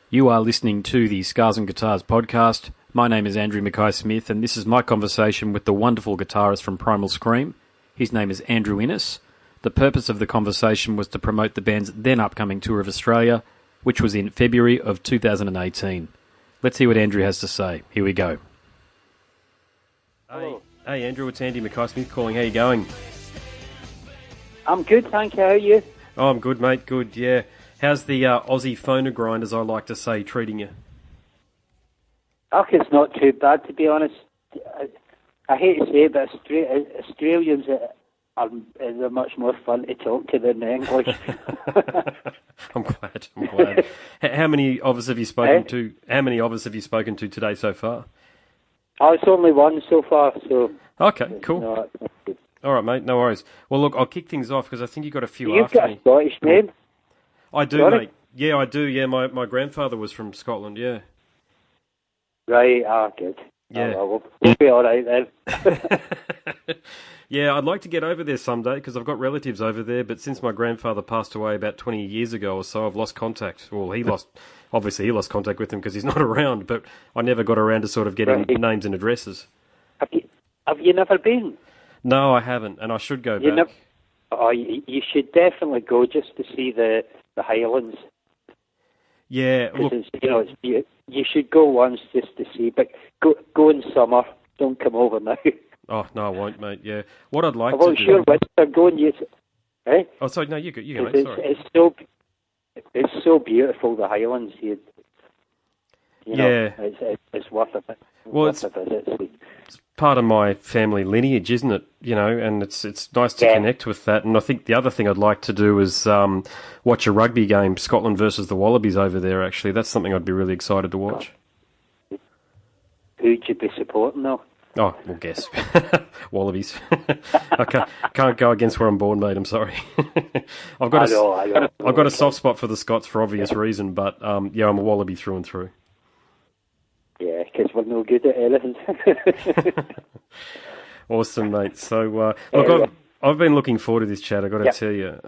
You are listening to the Scars and Guitars podcast. My name is Andrew Mackay-Smith, and this is my conversation with the wonderful guitarist from Primal Scream. His name is Andrew Innes. The purpose of the conversation was to promote the band's then upcoming tour of Australia, which was in February of 2018. Let's hear what Andrew has to say. Here we go. Hey Andrew, it's Andy Mackay-Smith calling. How you going? I'm good, thank you. How are you? Oh, I'm good, mate. Good, yeah. How's the Aussie phono grind, as I like to say, treating you? It's not too bad, to be honest. I hate to say it, but Australians are much more fun to talk to than the English. I'm glad. How many of us have you spoken to? How many of us have you spoken to today so far? Oh, it's only one so far, so... Okay, cool. No, that's good. All right, mate, no worries. Well, look, I'll kick things off because I think you got a few You've after got me. a Scottish name? I do, Sorry? mate. Yeah, I do. Yeah, my grandfather was from Scotland, yeah. Right, good. Yeah. Oh, well, we'll be all right then. Yeah, I'd like to get over there someday because I've got relatives over there, but since my grandfather passed away about 20 years ago or so, I've lost contact. Well, he lost contact with him because he's not around, but I never got around to sort of getting names and addresses. Have you never been? No, I haven't, and I should go back. You should definitely go just to see the Highlands. Yeah, look, you should go once just to see, but go in summer. Don't come over now. Oh no, I won't, mate. Yeah, what I'd like well, to do. Sure, winter going. Oh, sorry, no, you go, mate. Sorry. It's so beautiful, the Highlands. It's worth a visit. Well, it's part of my family lineage, isn't it? And it's nice to connect with that. And I think the other thing I'd like to do is watch a rugby game, Scotland versus the Wallabies over there. Actually, that's something I'd be really excited to watch. Who'd you be supporting, though? Oh, we'll guess. Wallabies. I can't go against where I'm born, mate. I'm sorry. I've got a soft spot for the Scots for obvious reason, but I'm a Wallaby through and through. Yeah, because we're no good at anything. Awesome, mate. So, look, I've been looking forward to this chat. I've got to tell you,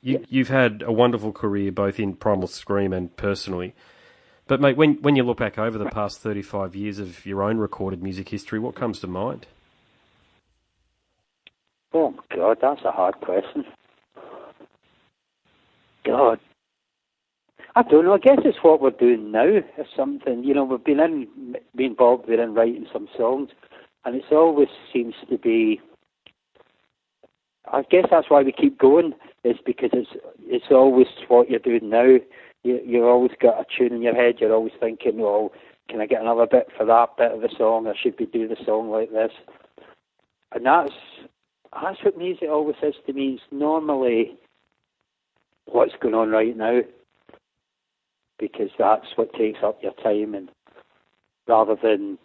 you've had a wonderful career both in Primal Scream and personally. But, mate, when you look back over the past 35 years of your own recorded music history, what comes to mind? Oh, God, that's a hard question. God. I don't know. I guess it's what we're doing now or something. We've been involved in writing some songs, and it's always seems to be... I guess that's why we keep going, is because it's always what you're doing now. You've always got a tune in your head. You're always thinking, well, can I get another bit for that bit of the song, or should we do the song like this? And that's what music always is to me. It's normally what's going on right now, because that's what takes up your time, and rather than...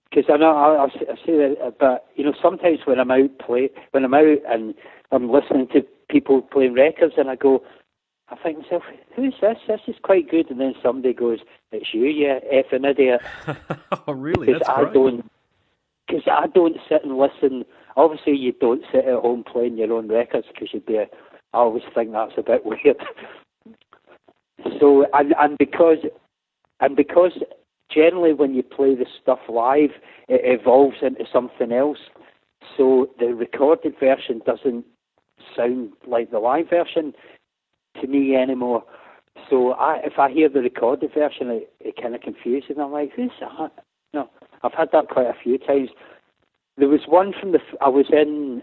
Because I know I say that, but sometimes when I'm out and I'm listening to people playing records, and I think to myself, who's this? This is quite good. And then somebody goes, it's you, you effing idiot. Oh, really? That's great. Because I don't sit and listen. Obviously, you don't sit at home playing your own records because I always think that's a bit weird. So, and because generally when you play the stuff live, it evolves into something else. So the recorded version doesn't sound like the live version to me anymore. So if I hear the recorded version, it kind of confuses me. I'm like, who's that? No, I've had that quite a few times. There was one from I was in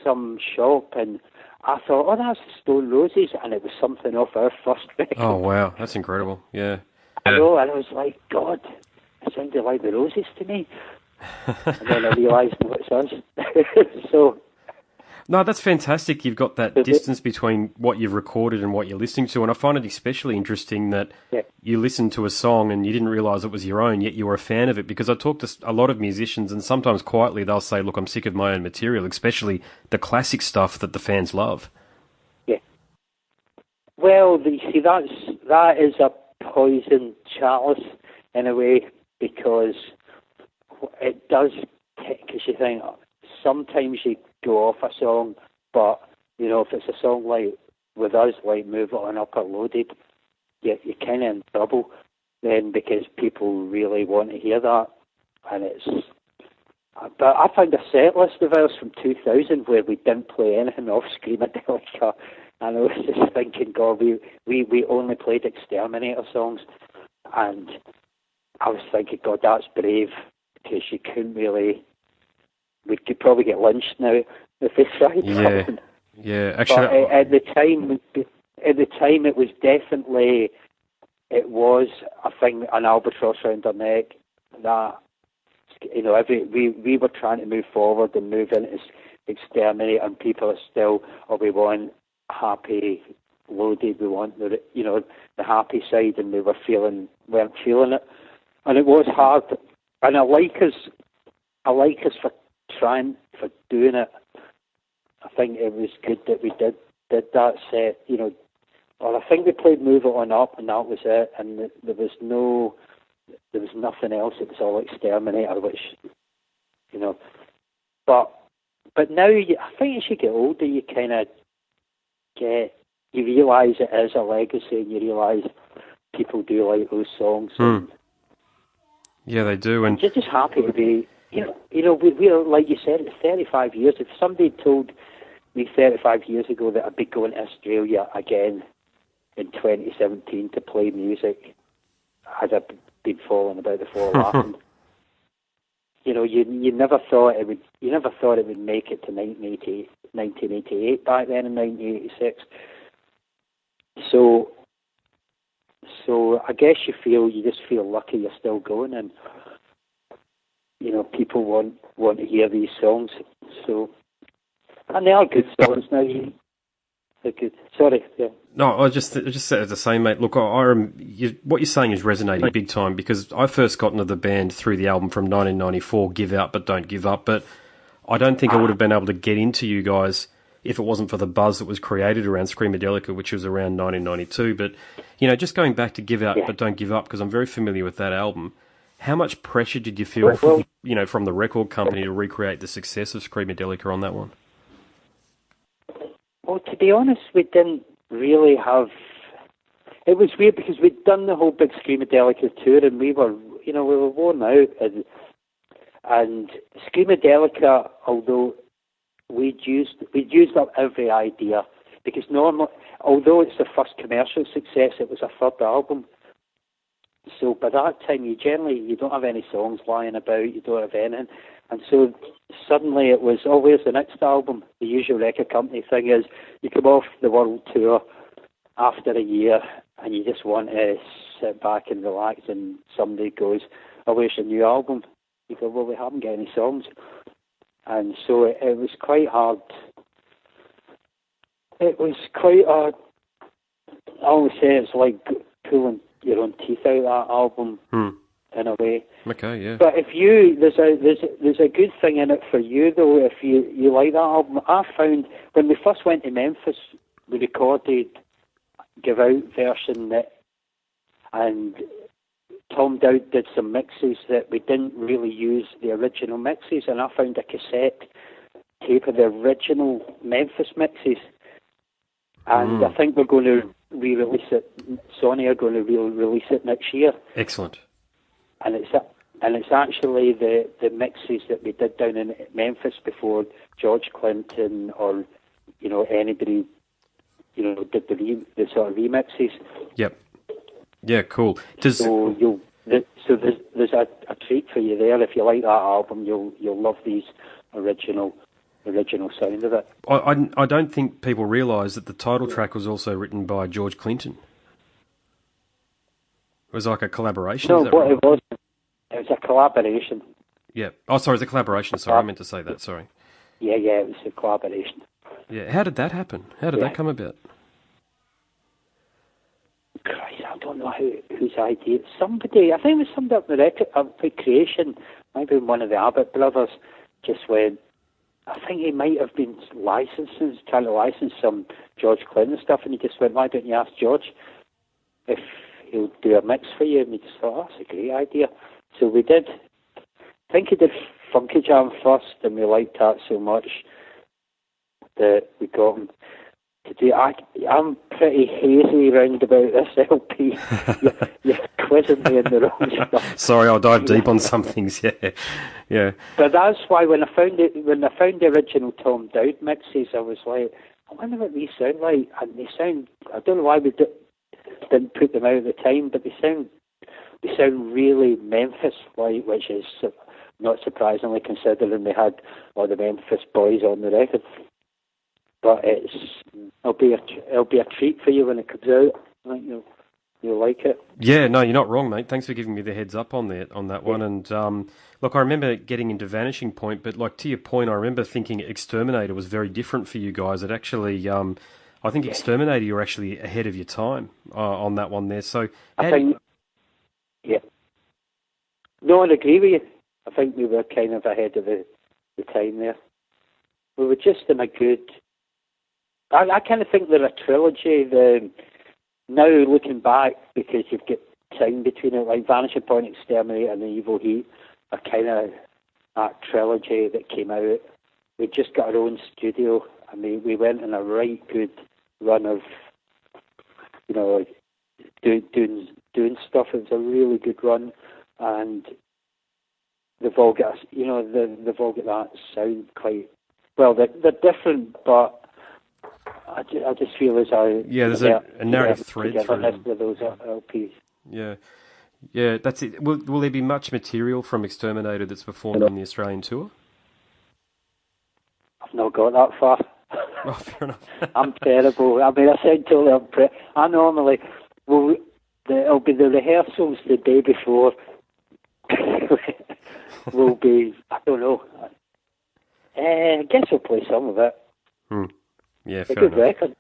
some shop, and I thought, oh, that's the Stone Roses, and it was something off our first record. Oh, wow, that's incredible, yeah. I know, and I was like, God, it sounded like the Roses to me. And then I realised what it was. So... No, that's fantastic. You've got that distance between what you've recorded and what you're listening to, and I find it especially interesting that you listened to a song and you didn't realise it was your own, yet you were a fan of it, because I talk to a lot of musicians, and sometimes quietly they'll say, look, I'm sick of my own material, especially the classic stuff that the fans love. Yeah. Well, you see, that is a poison chalice in a way, because it does, because you think, sometimes you go off a song, but if it's a song like with us, like Move It On Upper Loaded, you're kind of in trouble then, because people really want to hear that. And but I found a set list of ours from 2000 where we didn't play anything off Screamadelica, and I was just thinking, God, we only played Exterminator songs, and I was thinking, God, that's brave, because you couldn't really. We could probably get lynched now if we tried. Yeah, yeah. Actually, but at the time, it was definitely, it was a thing, an albatross around our neck. That, you know, we were trying to move forward and move into Exterminate, and people are still, we want happy, loaded. We want the happy side, and we weren't feeling it, and it was hard. And I like us for doing it. I think it was good that we did that set, you know. Well, I think we played Move It On Up, and that was it. And there was nothing else. It was all Exterminator, which, you know. But now, I think as you get older, you kind of you realise it is a legacy, and you realise people do like those songs. And yeah, they do. And you're just happy to be. You know, we're, like you said, it's 35 years. If somebody told me 35 years ago that I'd be going to Australia again in 2017 to play music, I'd have been falling about the floor laughing. You know, you never thought it would. You never thought it would make it to 1988 back then in 1986. So I guess you just feel lucky you're still going, and you know, people want to hear these songs. So, and they are good songs now. They're good. Sorry. Yeah. No, I just said the same, mate. Look, what you're saying is resonating big time, because I first got into the band through the album from 1994, Give Out But Don't Give Up. But I don't think I would have been able to get into you guys if it wasn't for the buzz that was created around Screamadelica, which was around 1992. But, you know, just going back to Give Out But Don't Give Up, because I'm very familiar with that album, how much pressure did you feel, from the record company to recreate the success of Screamadelica on that one? Well, to be honest, we didn't really have. It was weird because we'd done the whole big Screamadelica tour, and we were worn out, and Screamadelica, although we'd used up every idea, because although it's the first commercial success, it was a third album. So by that time, you don't have any songs lying about, you don't have anything. And so suddenly it was, where's the next album? The usual record company thing is, you come off the world tour after a year and you just want to sit back and relax, and somebody goes, where's your new album? You go, well, we haven't got any songs. And so it was quite hard. It was quite hard. I always say it's like pulling your own teeth out that album in a way. Okay, yeah. But if there's a good thing in it for you though. If you like that album, I found when we first went to Memphis, we recorded Give Out version and Tom Dowd did some mixes that we didn't really use the original mixes, and I found a cassette tape of the original Memphis mixes, and I think we're going to re-release it. Sony are going to re-release it next year. Excellent. And it's actually the mixes that we did down in Memphis before George Clinton or anybody did the sort of remixes. Yep. Yeah, cool. So there's a treat for you there. If you like that album, you'll love these original sound of it. I don't think people realise that the title track was also written by George Clinton. It was like a collaboration. No, is that right? It was a collaboration. Yeah. Oh, sorry, it's a collaboration. Sorry, I meant to say that. Sorry. Yeah, it was a collaboration. Yeah. How did that happen? How did that come about? Christ, I don't know whose idea. Somebody, I think it was somebody up the record, Creation, maybe one of the Abbott brothers, just went. I think he might have been trying to license some George Clinton stuff, and he just went, why don't you ask George if he'll do a mix for you? And we just thought, that's a great idea. So we did. I think he did Funky Jam first, and we liked that so much that we got him to do. I'm pretty hazy round about this LP. You're quizzing me in the wrong stuff. Sorry, I'll dive deep on some things. Yeah. But that's why when I found the original Tom Dowd mixes, I was like, I wonder what these sound like. And they sound. I don't know why we didn't put them out at the time, but they sound really Memphis-like, which is not surprisingly considering they had all the Memphis boys on the record. But it'll be a treat for you when it comes out. I think you'll like it. Yeah, no, you're not wrong, mate. Thanks for giving me the heads up on that one. And look, I remember getting into Vanishing Point, but like to your point, I remember thinking Exterminator was very different for you guys. It actually, I think Exterminator, you're actually ahead of your time on that one there. So yeah. No, I agree with you. I think we were kind of ahead of the time there. We were just in a good. I kind of think they're a trilogy. Now looking back, because you've got time between it, like Vanishing Point, Exterminator, and the Evil Heat, are kind of that trilogy that came out. We just got our own studio. I mean, we went in a right good run of, doing stuff. It was a really good run, and they've all got, they've all got that sound quite well. They're different, but I just feel as though there's a narrative thread through them. With those LPs. Yeah, that's it. Will there be much material from Exterminator that's performed on the Australian tour? I've not got that far. Oh, fair enough. I'm terrible. I mean, I said totally. I normally it'll be the rehearsals the day before. Will be, I don't know. I guess we'll play some of it. Yeah, it's a fair good enough. record.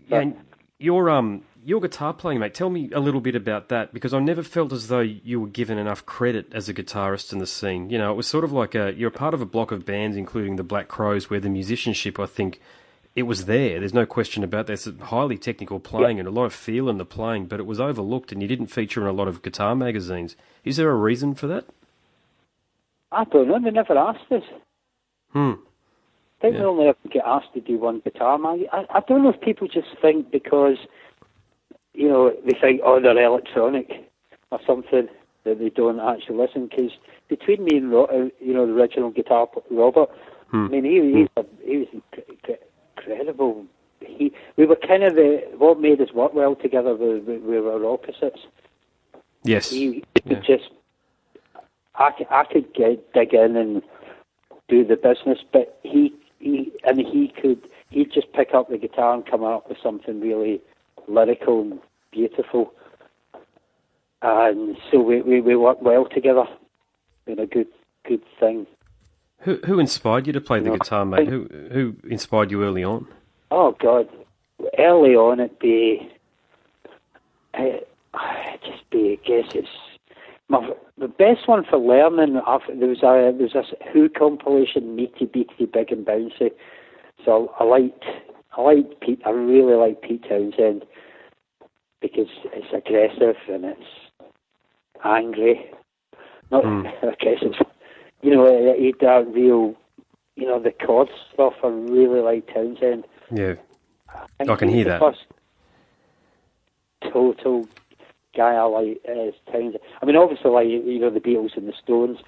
And your guitar playing, mate. Tell me a little bit about that, because I never felt as though you were given enough credit as a guitarist in the scene. You know, it was sort of like you're a part of a block of bands, including the Black Crows, where the musicianship, I think, it was there. There's no question about that. It's highly technical playing and a lot of feel in the playing, but it was overlooked and you didn't feature in a lot of guitar magazines. Is there a reason for that? I don't know. They never asked us. I think we only ever get asked to do one guitar mag. I don't know if people just think because, they think, they're electronic or something, that they don't actually listen. Because between me and the original guitar Robert, I mean, he was incredible. We were kind of what made us work well together. We were opposites. Yes. He just, I could dig in and do the business, but he'd just pick up the guitar and come up with something really lyrical and beautiful. And so we worked well together in a good thing. Who inspired you to play the guitar, mate? Who inspired you early on? Oh, God. Early on, I guess it's the best one for learning. There was this Who compilation, Meaty Beaty Big and Bouncy. So I liked Pete. I really like Pete Townsend because it's aggressive and it's angry. I guess it's he that real, the chord stuff. I really like Townsend. Yeah, I can hear that. First total guy I like is Townsend. I mean, obviously, like the Beatles and the Stones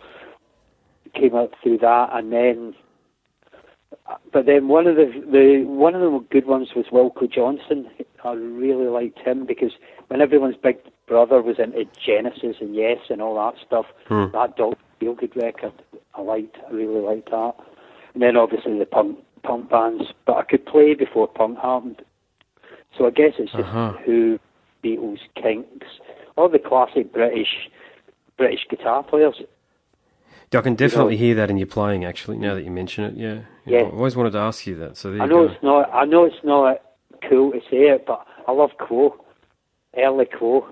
came up through that, and then, but then one of the good ones was Wilco Johnson. I really liked him because when everyone's big brother was into Genesis and Yes and all that stuff, that Dog Feel Good record, I really liked that. And then obviously the punk bands, but I could play before punk happened. So I guess it's just Who, Beatles, Kinks, all the classic British guitar players. I can definitely hear that in your playing, actually, now that you mention it. Yeah. I always wanted to ask you that. So there you go. I know it's not cool to say it, but I love Quo, early Quo.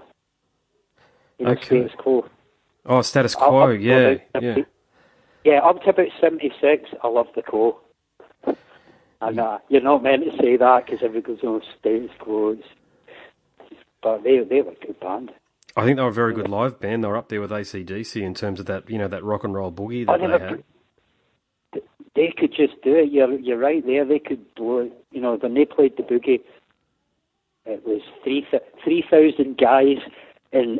Status Quo. Oh, Status Quo, yeah. Yeah, up to about 76, I love the Quo. And you're not meant to say that because everybody goes, Status Quo. But they were a good band. I think they were a very good live band. They were up there with AC/DC in terms of that, that rock and roll boogie that they had. they could just do it. You're right there. They could blow it. You know, when they played the boogie, it was 3,000 guys in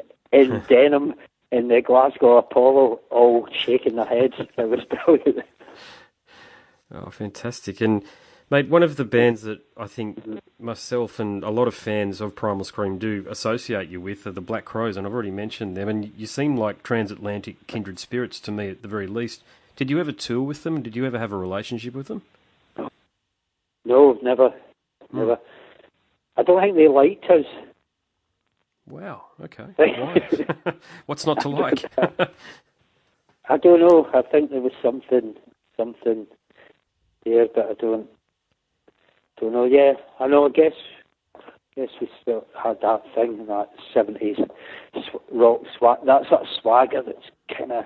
denim in the Glasgow Apollo, all shaking their heads. It was brilliant. Oh, fantastic. And, mate, one of the bands that I think myself and a lot of fans of Primal Scream do associate you with are the Black Crows, and I've already mentioned them, and you seem like transatlantic kindred spirits to me at the very least. Did you ever tour with them? Did you ever have a relationship with them? No, never. Never. I don't think they liked us. Wow, okay. Why? What's not to like? I don't know. I think there was something there, but I don't know. Yeah, I know. I guess we still had that thing in that 70s rock swag, that sort of swagger that's kind of,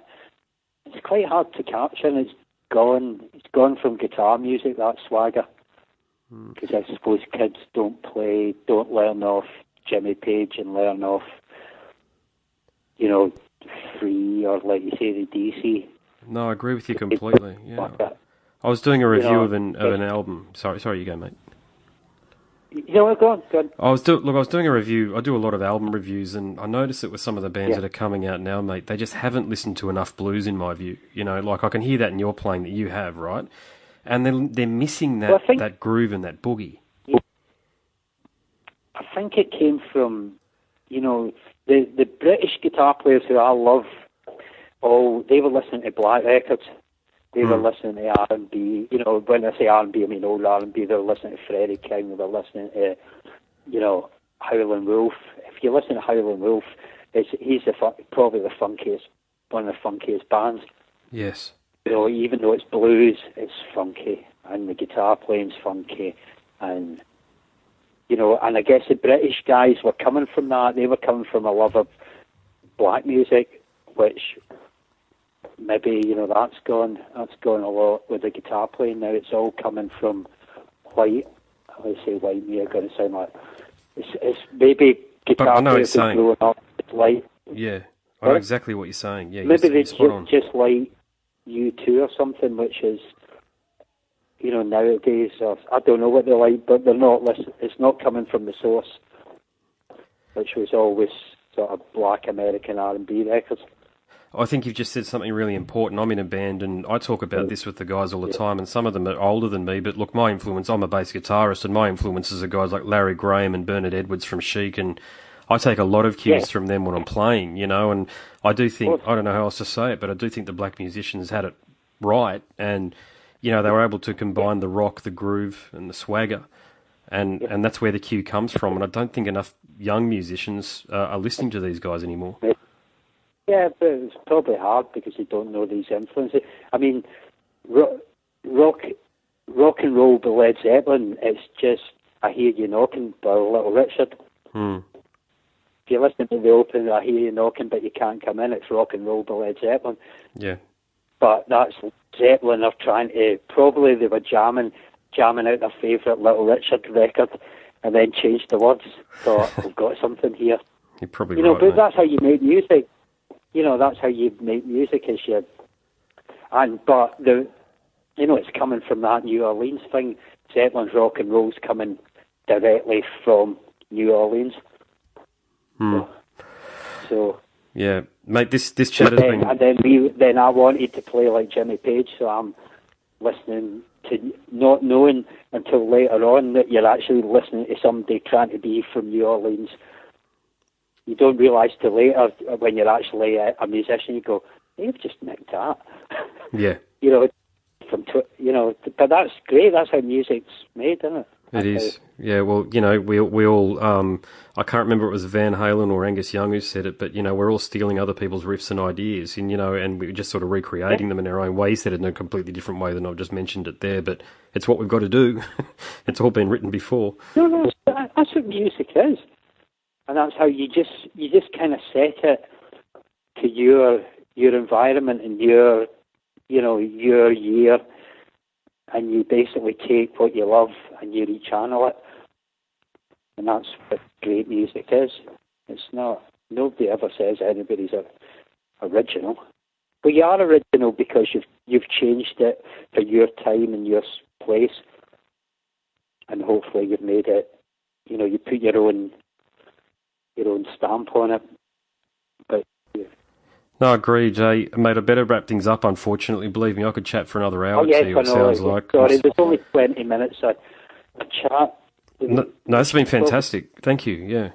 it's quite hard to capture, and it's gone from guitar music, that swagger, because I suppose kids don't learn off Jimmy Page and learn off, you know, Free or, like you say, the DC. No, I agree with you completely. Yeah, I was doing a review of an album. Sorry, you go, mate. You know what? Go on. I was doing a review. I do a lot of album reviews, and I notice it with some of the bands that are coming out now, mate. They just haven't listened to enough blues, in my view. You know, like I can hear that in your playing that you have, right? And they're missing that that groove and that boogie. I think it came from, you know, the British guitar players who I love. Oh, they were listening to black records. They were listening to R&B. You know, when I say R&B, I mean old R&B. They were listening to Freddie King. They were listening to, you know, Howlin' Wolf. If you listen to Howlin' Wolf, he's probably the funkiest, one of the funkiest bands. Yes. You know, even though it's blues, it's funky, and the guitar playing's funky, and you know, and I guess the British guys were coming from that. They were coming from a love of black music, which maybe, you know, that's gone a lot with the guitar playing now. It's all coming from white. I say white music, going to sound like it's maybe guitar players who growing up with white. Yeah, I know exactly what you're saying. Yeah, maybe they just like U2 or something, which is, you know, nowadays, I don't know what they're like, but they're not. It's not coming from the source, which was always sort of black American R&B records. I think you've just said something really important. I'm in a band, and I talk about this with the guys all the time, and some of them are older than me, but look, my influence, I'm a bass guitarist, and my influences are guys like Larry Graham and Bernard Edwards from Chic, and I take a lot of cues from them when I'm playing, you know, and I do think, I don't know how else to say it, but I do think the black musicians had it right, and, you know, they were able to combine the rock, the groove, and the swagger, and that's where the cue comes from, and I don't think enough young musicians are listening to these guys anymore. Yeah, but it's probably hard because you don't know these influences. I mean, rock and roll by Led Zeppelin, it's just I Hear You Knocking by Little Richard. If you listen to the opening, I Hear You Knocking, but you can't come in, it's rock and roll by Led Zeppelin. Yeah. But that's Zeppelin are trying to, probably they were jamming out their favourite Little Richard record and then changed the words. Thought, we've got something here. You're probably right, but mate. That's how you make music. You know, that's how you make music, is you. But it's coming from that New Orleans thing. Zeppelin's rock and roll's coming directly from New Orleans. So yeah, mate. This chat has been. And then I wanted to play like Jimmy Page, so I'm listening to, not knowing until later on that you're actually listening to somebody trying to be from New Orleans. You don't realise till later when you're actually a musician. You go, they've just nicked that. Yeah. You know, but that's great. That's how music's made, isn't it? It is. Yeah. Well, you know, we all. I can't remember if it was Van Halen or Angus Young who said it, but you know, we're all stealing other people's riffs and ideas, and you know, and we're just sort of recreating them in our own way. He said it in a completely different way than I've just mentioned it there, but it's what we've got to do. It's all been written before. No, that's what music is. And that's how you just kind of set it to your environment and your year, and you basically take what you love and you rechannel it. And that's what great music is. It's not. Nobody ever says anybody's original. Well, you are original because you've changed it for your time and your place, and hopefully you've made it. You know, you put your own stamp on it. But no, agreed, Jay. Mate, I better wrap things up, unfortunately. Believe me, I could chat for another hour to see what it sounds like. Sorry, there's only 20 minutes of chat. No, it's been fantastic. Thank you, yeah.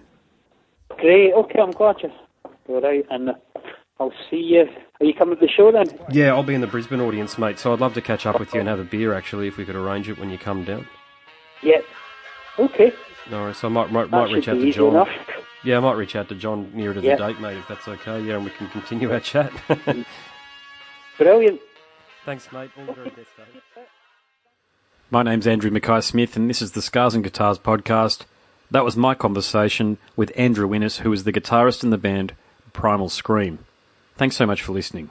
Great, okay, I'm glad you're all right, and I'll see you. Are you coming to the show then? Yeah, I'll be in the Brisbane audience, mate, so I'd love to catch up with you and have a beer, actually, if we could arrange it when you come down. Yeah, okay. All right, so I might reach out to John. Enough. Yeah, I might reach out to John nearer to the date, mate, if that's okay. Yeah, and we can continue our chat. Brilliant. Thanks, mate. All the very best, Dave. My name's Andrew Mackay-Smith, and this is the Scars and Guitars podcast. That was my conversation with Andrew Innes, who is the guitarist in the band Primal Scream. Thanks so much for listening.